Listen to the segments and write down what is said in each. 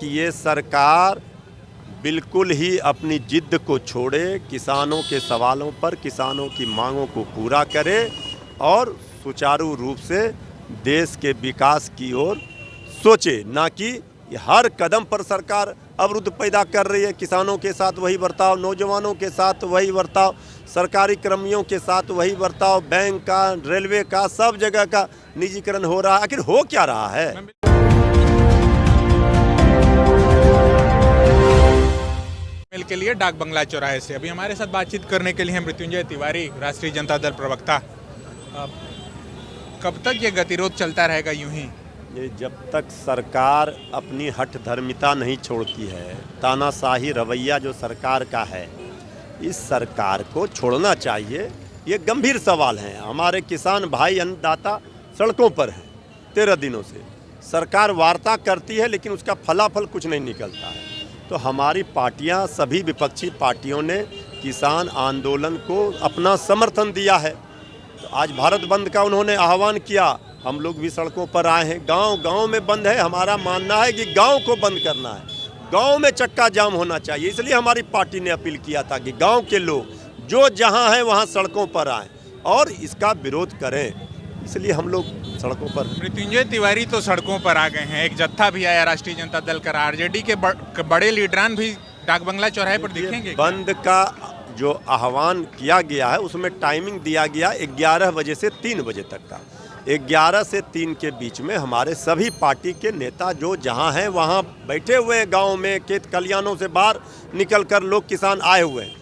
कि ये सरकार बिल्कुल ही अपनी जिद को छोड़े, किसानों के सवालों पर, किसानों की मांगों को पूरा करे और सुचारू रूप से देश के विकास की ओर सोचे, ना कि हर कदम पर सरकार अवरुद्ध पैदा कर रही है। किसानों के साथ वही बर्ताव, नौजवानों के साथ वही बर्ताव, सरकारी कर्मियों के साथ वही बर्ताव, बैंक का, रेलवे का, सब जगह का निजीकरण हो रहा है। आखिर हो क्या रहा है? के लिए डाक बंगला चौराहे से अभी हमारे साथ बातचीत करने के लिए हैं मृत्युंजय तिवारी, राष्ट्रीय जनता दल प्रवक्ता। कब तक ये गतिरोध चलता रहेगा यूं ही? ये जब तक सरकार अपनी हठधर्मिता नहीं छोड़ती है, तानाशाही रवैया जो सरकार का है, इस सरकार को छोड़ना चाहिए। ये गंभीर सवाल हैं। हमारे किसान भाई अन्नदाता सड़कों पर हैं 13 दिनों से। सरकार वार्ता करती है लेकिन उसका फलाफल कुछ नहीं निकलता है। तो हमारी पार्टियां, सभी विपक्षी पार्टियों ने किसान आंदोलन को अपना समर्थन दिया है। तो आज भारत बंद का उन्होंने आह्वान किया, हम लोग भी सड़कों पर आए हैं। गांव-गांव में बंद है। हमारा मानना है कि गांव को बंद करना है, गांव में चक्का जाम होना चाहिए। इसलिए हमारी पार्टी ने अपील किया था कि गांव के लोग जो जहां हैं वहां सड़कों पर आएँ और इसका विरोध करें। इसलिए हम लोग सड़कों पर। मृत्युंजय तिवारी तो सड़कों पर आ गए हैं। एक जत्था भी आया राष्ट्रीय जनता दल का, आरजेडी के बड़े लीडरान भी डाक बंगला चौराहे पर दिखेंगे। बंद का जो आह्वान किया गया है उसमें टाइमिंग दिया गया 11 बजे से 3 बजे तक का। 11 से 3 के बीच में हमारे सभी पार्टी के नेता जो जहां हैं वहां बैठे हुए हैं। गांव में खेत खलियानों से बाहर निकलकर लोग किसान आए हुए हैं।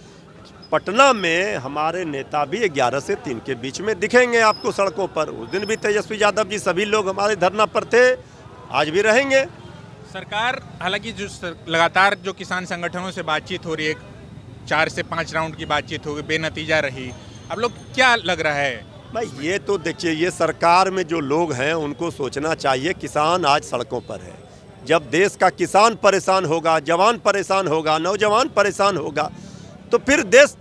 पटना में हमारे नेता भी 11 से 3 के बीच में दिखेंगे आपको सड़कों पर। उस दिन भी तेजस्वी यादव जी, सभी लोग हमारे धरना पर थे, आज भी रहेंगे। सरकार हालांकि जो लगातार जो किसान संगठनों से बातचीत हो रही है, 4 से 5 राउंड की बातचीत हो गई, बेनतीजा रही। अब लोग क्या लग रहा है भाई? ये तो देखिए, ये सरकार में जो लोग हैं उनको सोचना चाहिए। किसान आज सड़कों पर है। जब देश का किसान परेशान होगा, जवान परेशान होगा, नौजवान परेशान होगा, तो फिर देश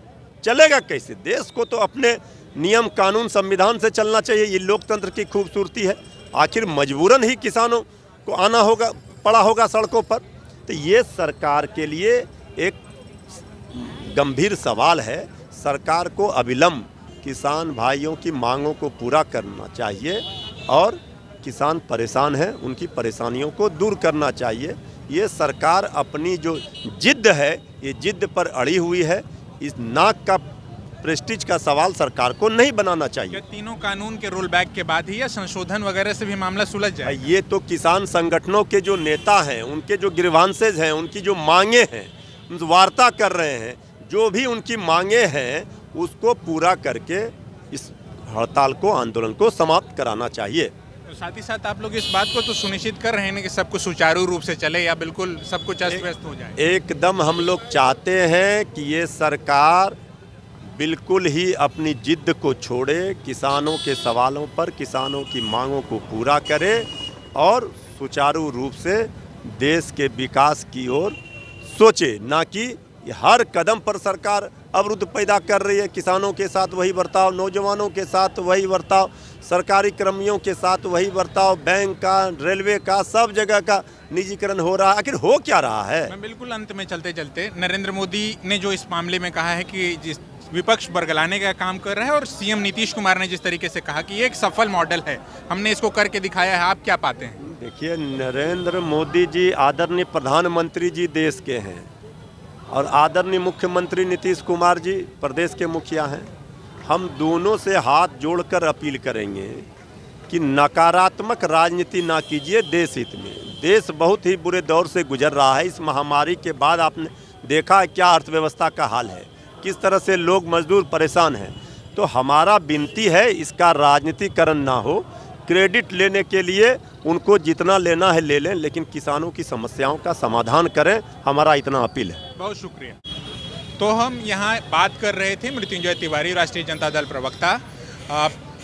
चलेगा कैसे? देश को तो अपने नियम कानून संविधान से चलना चाहिए। ये लोकतंत्र की खूबसूरती है। आखिर मजबूरन ही किसानों को आना होगा, पड़ा होगा सड़कों पर। तो ये सरकार के लिए एक गंभीर सवाल है। सरकार को अविलंब किसान भाइयों की मांगों को पूरा करना चाहिए और किसान परेशान हैं, उनकी परेशानियों को दूर करना चाहिए। ये सरकार अपनी जो जिद है, ये जिद पर अड़ी हुई है। इस नाक का प्रेस्टीज का सवाल सरकार को नहीं बनाना चाहिए। क्या तीनों कानून के रोल बैक के बाद ही या संशोधन वगैरह से भी मामला सुलझ जाए? ये तो किसान संगठनों के जो नेता हैं, उनके जो ग्रीवांसेज हैं, उनकी जो मांगे हैं, वार्ता कर रहे हैं। जो भी उनकी मांगे हैं उसको पूरा करके इस हड़ताल को, आंदोलन को समाप्त कराना चाहिए। तो साथ ही साथ आप लोग इस बात को तो सुनिश्चित कर रहे हैं कि सब कुछ सुचारू रूप से चले या बिल्कुल सब कुछ अस्त व्यस्त हो जाए? एकदम हम लोग चाहते हैं कि ये सरकार बिल्कुल ही अपनी जिद को छोड़े, किसानों के सवालों पर, किसानों की मांगों को पूरा करे और सुचारू रूप से देश के विकास की ओर सोचे, ना कि हर कदम पर सरकार अवरुद्ध पैदा कर रही है। किसानों के साथ वही बर्ताव, नौजवानों के साथ वही बर्ताव, सरकारी कर्मियों के साथ वही बर्ताव, बैंक का, रेलवे का, सब जगह का निजीकरण हो रहा है। आखिर हो क्या रहा है? मैं बिल्कुल अंत में चलते चलते, नरेंद्र मोदी ने जो इस मामले में कहा है कि जिस विपक्ष बरगलाने का काम कर रहा है, और सीएम नीतीश कुमार ने जिस तरीके से कहा कि ये एक सफल मॉडल है, हमने इसको करके दिखाया है, आप क्या पाते हैं? देखिए, नरेंद्र मोदी जी आदरणीय प्रधानमंत्री जी देश के हैं और आदरणीय मुख्यमंत्री नीतीश कुमार जी प्रदेश के मुखिया हैं। हम दोनों से हाथ जोड़कर अपील करेंगे कि नकारात्मक राजनीति ना कीजिए देश हित में। देश बहुत ही बुरे दौर से गुजर रहा है। इस महामारी के बाद आपने देखा है क्या अर्थव्यवस्था का हाल है, किस तरह से लोग मजदूर परेशान हैं। तो हमारा विनती है इसका राजनीतिकरण ना हो। क्रेडिट लेने के लिए उनको जितना लेना है ले लें, लेकिन किसानों की समस्याओं का समाधान करें। हमारा इतना अपील है। बहुत शुक्रिया। तो हम यहाँ बात कर रहे थे मृत्युंजय तिवारी, राष्ट्रीय जनता दल प्रवक्ता,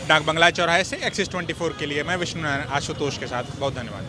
डाक बंगला चौराहे से। एक्सिस 24 के लिए मैं विष्णु आशुतोष के साथ। बहुत धन्यवाद।